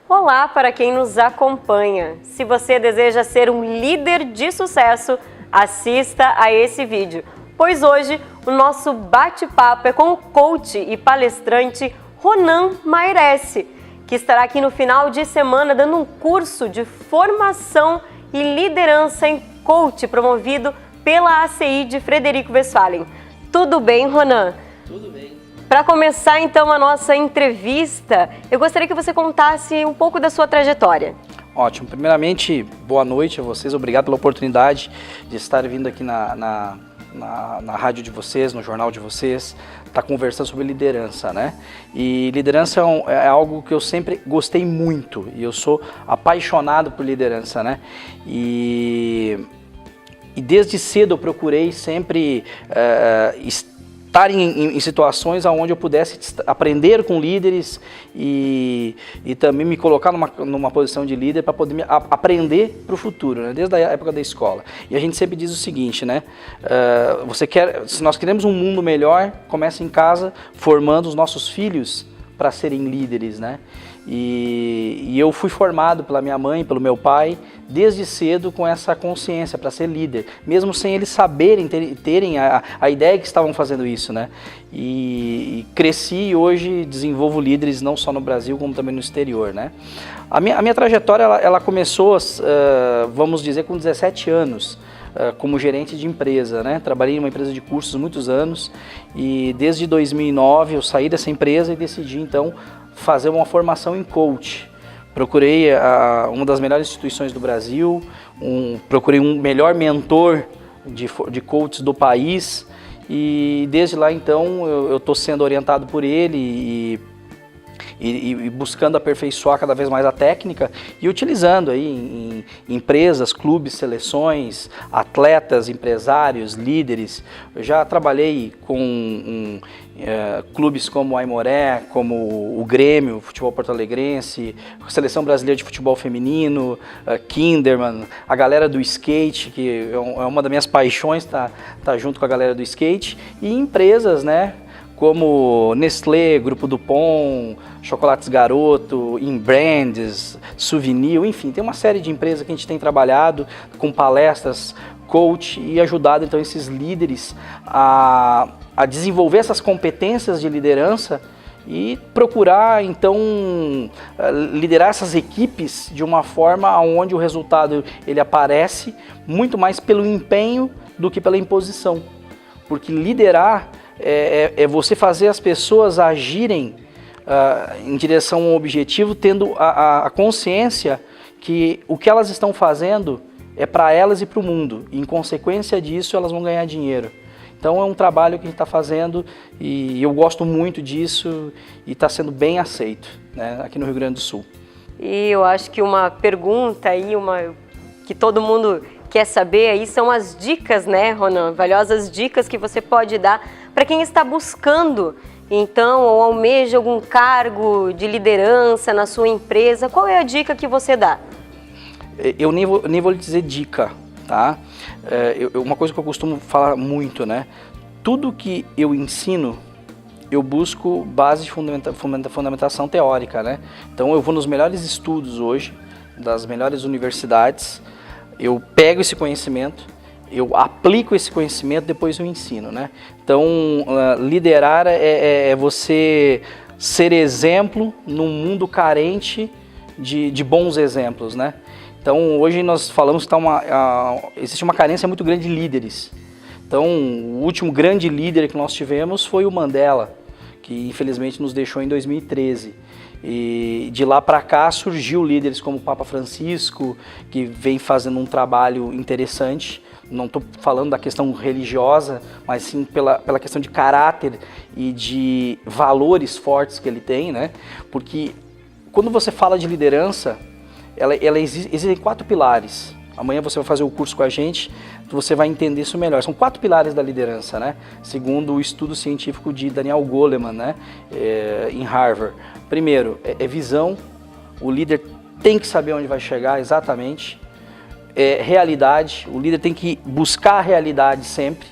Olá para quem nos acompanha. Se você deseja ser um líder de sucesso, assista a esse vídeo, pois hoje o nosso bate-papo é com o coach e palestrante Ronan Mairesse, que estará aqui no final de semana dando um curso de formação e liderança em coach promovido pela ACI de Frederico Westphalen. Tudo bem, Ronan? Tudo bem. Para começar então a nossa entrevista, eu gostaria que você contasse um pouco da sua trajetória. Ótimo. Primeiramente, boa noite a vocês. Obrigado pela oportunidade de estar vindo aqui na rádio de vocês, no jornal de vocês, estar conversando sobre liderança, né? E liderança é algo que eu sempre gostei muito e eu sou apaixonado por liderança, né? E desde cedo eu procurei sempre estar em situações onde eu pudesse aprender com líderes e também me colocar numa posição de líder para poder aprender para o futuro, né? Desde a época da escola. E a gente sempre diz o seguinte, né? Se nós queremos um mundo melhor, começa em casa formando os nossos filhos para serem líderes, né? E eu fui formado pela minha mãe, pelo meu pai, desde cedo com essa consciência para ser líder, mesmo sem eles saberem, terem a ideia que estavam fazendo isso, né? E cresci e hoje desenvolvo líderes não só no Brasil, como também no exterior, né? A minha trajetória, ela começou, vamos dizer, com 17 anos. Como gerente de empresa, né? Trabalhei em uma empresa de cursos muitos anos e desde 2009 eu saí dessa empresa e decidi então fazer uma formação em coach. Procurei uma das melhores instituições do Brasil, procurei um melhor mentor de coaches do país e desde lá então eu estou sendo orientado por ele e buscando aperfeiçoar cada vez mais a técnica e utilizando aí em empresas, clubes, seleções, atletas, empresários, líderes. Eu já trabalhei com clubes como o Aimoré, como o Grêmio, Futebol Porto Alegrense, a Seleção Brasileira de Futebol Feminino, Kinderman, a galera do skate, que é uma das minhas paixões, tá junto com a galera do skate, e empresas, né? Como Nestlé, Grupo Dupont, Chocolates Garoto, Inbrands, Souvenir, enfim, tem uma série de empresas que a gente tem trabalhado com palestras, coach e ajudado então esses líderes a desenvolver essas competências de liderança e procurar então liderar essas equipes de uma forma onde o resultado ele aparece muito mais pelo empenho do que pela imposição, porque liderar é você fazer as pessoas agirem em direção a um objetivo, tendo a consciência que o que elas estão fazendo é para elas e para o mundo. E, em consequência disso, elas vão ganhar dinheiro. Então é um trabalho que a gente está fazendo e eu gosto muito disso e está sendo bem aceito, né, aqui no Rio Grande do Sul. E eu acho que uma pergunta aí, que todo mundo quer saber aí são as dicas, né, Ronan? Valiosas dicas que você pode dar para quem está buscando, então, ou almeja algum cargo de liderança na sua empresa. Qual é a dica que você dá? Eu nem vou lhe dizer dica, tá? Uma coisa que eu costumo falar muito, né? Tudo que eu ensino, eu busco base de fundamentação teórica, né? Então, eu vou nos melhores estudos hoje, das melhores universidades, eu pego esse conhecimento, eu aplico esse conhecimento, depois eu ensino, né? Então, liderar é você ser exemplo num mundo carente de bons exemplos, né? Então, hoje nós falamos que existe uma carência muito grande de líderes. Então, o último grande líder que nós tivemos foi o Mandela, que infelizmente nos deixou em 2013. E de lá para cá surgiu líderes como o Papa Francisco, que vem fazendo um trabalho interessante. Não estou falando da questão religiosa, mas sim pela questão de caráter e de valores fortes que ele tem, né? Porque quando você fala de liderança, existem 4 pilares. Amanhã você vai fazer o curso com a gente, você vai entender isso melhor. São 4 pilares da liderança, né? Segundo o estudo científico de Daniel Goleman, né? Em Harvard. Primeiro, é visão. O líder tem que saber onde vai chegar exatamente. Realidade. O líder tem que buscar a realidade sempre.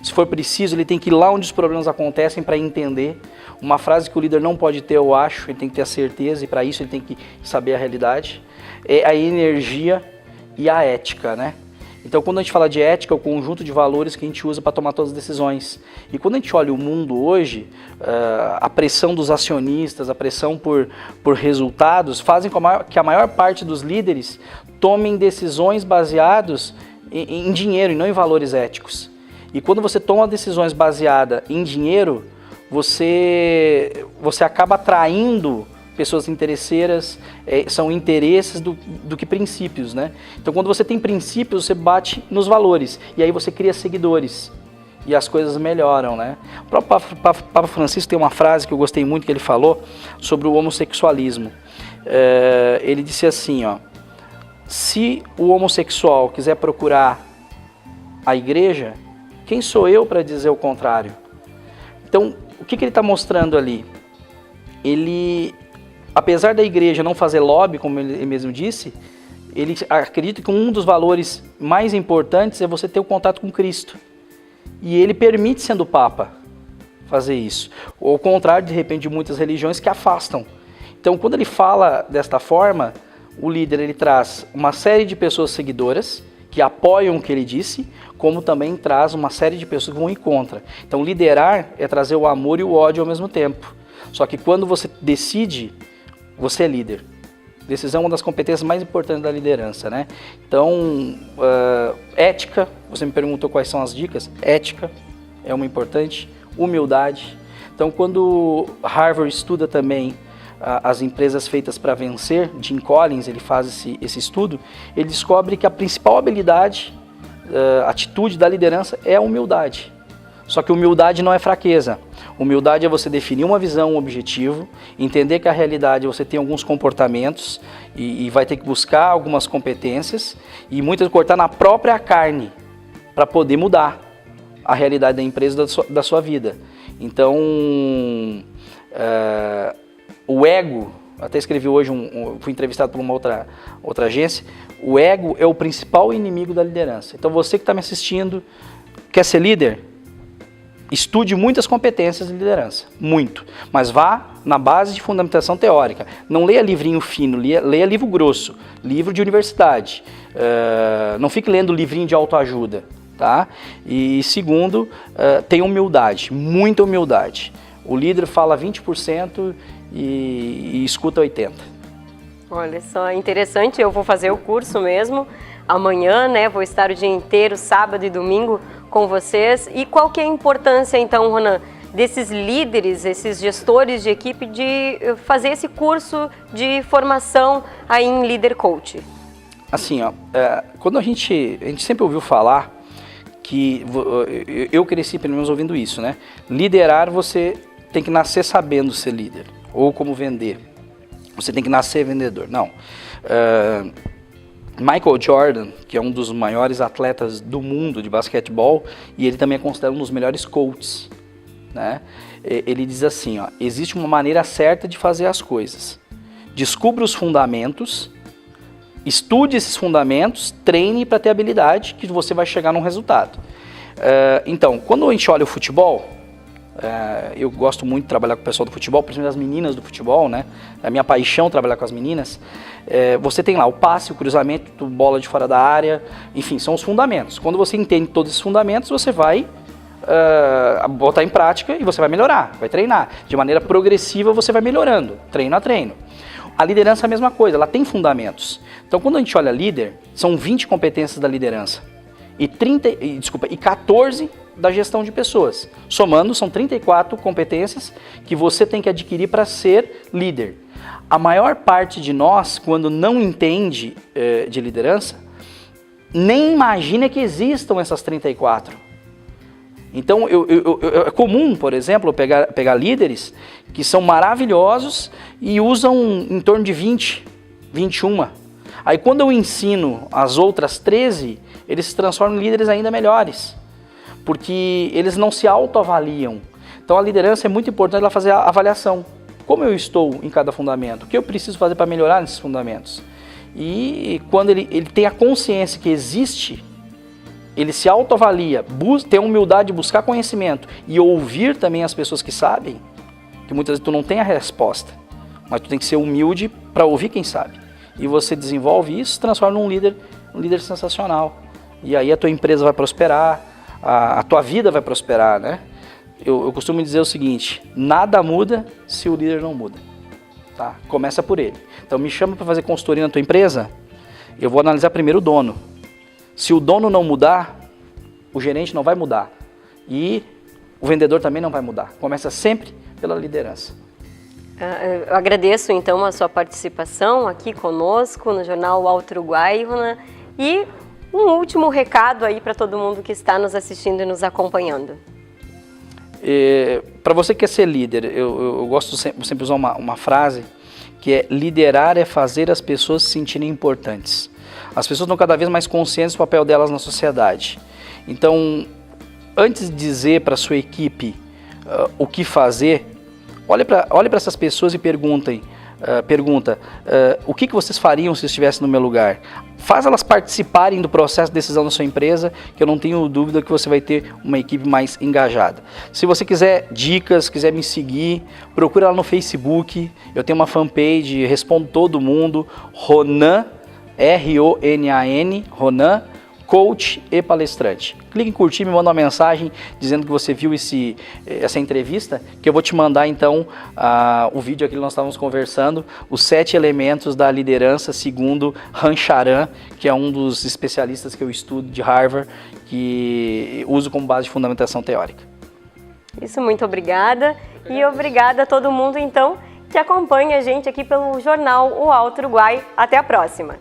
Se for preciso, ele tem que ir lá onde os problemas acontecem para entender. Uma frase que o líder não pode ter, eu acho, ele tem que ter a certeza, e para isso ele tem que saber a realidade, é a energia e a ética, né? Então, quando a gente fala de ética, é o conjunto de valores que a gente usa para tomar todas as decisões. E quando a gente olha o mundo hoje, a pressão dos acionistas, a pressão por resultados, fazem com que a maior parte dos líderes tomem decisões baseadas em dinheiro e não em valores éticos. E quando você toma decisões baseadas em dinheiro, você acaba atraindo pessoas interesseiras, são interesses do que princípios, né? Então, quando você tem princípios, você bate nos valores, e aí você cria seguidores, e as coisas melhoram, né? O próprio Papa Francisco tem uma frase que eu gostei muito, que ele falou sobre o homossexualismo. Ele disse assim, ó: se o homossexual quiser procurar a igreja, quem sou eu para dizer o contrário? Então, o que ele está mostrando ali? Ele, apesar da igreja não fazer lobby, como ele mesmo disse, ele acredita que um dos valores mais importantes é você ter o contato com Cristo. E ele permite, sendo Papa, fazer isso. Ao contrário, de repente, de muitas religiões que afastam. Então, quando ele fala desta forma, o líder ele traz uma série de pessoas seguidoras que apoiam o que ele disse, como também traz uma série de pessoas que vão em contra. Então, liderar é trazer o amor e o ódio ao mesmo tempo. Só que quando você decide, você é líder. Decisão é uma das competências mais importantes da liderança, né? Então, ética, você me perguntou quais são as dicas. Ética é uma importante. Humildade. Então, quando Harvard estuda também as empresas feitas para vencer, Jim Collins, ele faz esse estudo, ele descobre que a principal habilidade, atitude da liderança é a humildade. Só que humildade não é fraqueza. Humildade é você definir uma visão, um objetivo, entender que a realidade você tem alguns comportamentos e vai ter que buscar algumas competências e muitas cortar na própria carne para poder mudar a realidade da empresa, da sua vida. Então, o ego, até escrevi hoje, fui entrevistado por uma outra agência, o ego é o principal inimigo da liderança. Então você que está me assistindo, quer ser líder? Estude muitas competências de liderança, muito, mas vá na base de fundamentação teórica. Não leia livrinho fino, leia livro grosso, livro de universidade. Não fique lendo livrinho de autoajuda, tá? E segundo, tenha humildade, muita humildade. O líder fala 20% e escuta 80%. Olha só, interessante, eu vou fazer o curso mesmo amanhã, né? Vou estar o dia inteiro, sábado e domingo, com vocês. E qual que é a importância, então, Ronan, desses líderes, esses gestores de equipe, de fazer esse curso de formação aí em Líder Coach? Assim, ó, quando a gente sempre ouviu falar que, eu cresci pelo menos ouvindo isso, né? Liderar, você tem que nascer sabendo ser líder, ou como vender. Você tem que nascer vendedor. Não. Michael Jordan, que é um dos maiores atletas do mundo de basquetebol, e ele também é considerado um dos melhores coaches, né? Ele diz assim, ó: existe uma maneira certa de fazer as coisas. Descubra os fundamentos, estude esses fundamentos, treine para ter habilidade que você vai chegar num resultado. Então, quando a gente olha o futebol, eu gosto muito de trabalhar com o pessoal do futebol, principalmente as meninas do futebol, né? É a minha paixão trabalhar com as meninas. Você tem lá o passe, o cruzamento, bola de fora da área, enfim, são os fundamentos. Quando você entende todos esses fundamentos, você vai botar em prática e você vai melhorar, vai treinar. De maneira progressiva você vai melhorando, treino a treino. A liderança é a mesma coisa, ela tem fundamentos. Então, quando a gente olha líder, são 20 competências da liderança e 14 da gestão de pessoas. Somando, são 34 competências que você tem que adquirir para ser líder. A maior parte de nós, quando não entende de liderança, nem imagina que existam essas 34. Então, é comum, por exemplo, pegar líderes que são maravilhosos e usam em torno de 20, 21. Aí, quando eu ensino as outras 13, eles se transformam em líderes ainda melhores, porque eles não se autoavaliam. Então, a liderança é muito importante ela fazer a avaliação. Como eu estou em cada fundamento? O que eu preciso fazer para melhorar nesses fundamentos? E quando ele tem a consciência que existe, ele se autoavalia, tem a humildade de buscar conhecimento e ouvir também as pessoas que sabem, que muitas vezes tu não tem a resposta, mas tu tem que ser humilde para ouvir quem sabe. E você desenvolve isso, se transforma num líder sensacional. E aí a tua empresa vai prosperar, a tua vida vai prosperar, né? Eu costumo dizer o seguinte, nada muda se o líder não muda. Tá? Começa por ele. Então me chama para fazer consultoria na tua empresa, eu vou analisar primeiro o dono. Se o dono não mudar, o gerente não vai mudar. E o vendedor também não vai mudar. Começa sempre pela liderança. Eu agradeço então a sua participação aqui conosco no Jornal Alto Uruguai, Ronan. E um último recado aí para todo mundo que está nos assistindo e nos acompanhando. Para você que quer ser líder, eu gosto sempre usar uma frase que é: liderar é fazer as pessoas se sentirem importantes. As pessoas estão cada vez mais conscientes do papel delas na sociedade. Então, antes de dizer para a sua equipe o que fazer, olhe para essas pessoas e pergunta o que vocês fariam se estivessem no meu lugar. Faz elas participarem do processo de decisão da sua empresa, que eu não tenho dúvida que você vai ter uma equipe mais engajada. Se você quiser dicas, quiser me seguir, procura lá no Facebook, eu tenho uma fanpage, respondo todo mundo, Ronan, R-O-N-A-N, Ronan, coach e palestrante. Clique em curtir, me manda uma mensagem dizendo que você viu essa entrevista, que eu vou te mandar então o vídeo aqui que nós estávamos conversando, os 7 elementos da liderança segundo Rancharan, que é um dos especialistas que eu estudo de Harvard, que uso como base de fundamentação teórica. Isso, muito obrigada. E obrigada a todo mundo então que acompanha a gente aqui pelo jornal O Alto Uruguai. Até a próxima.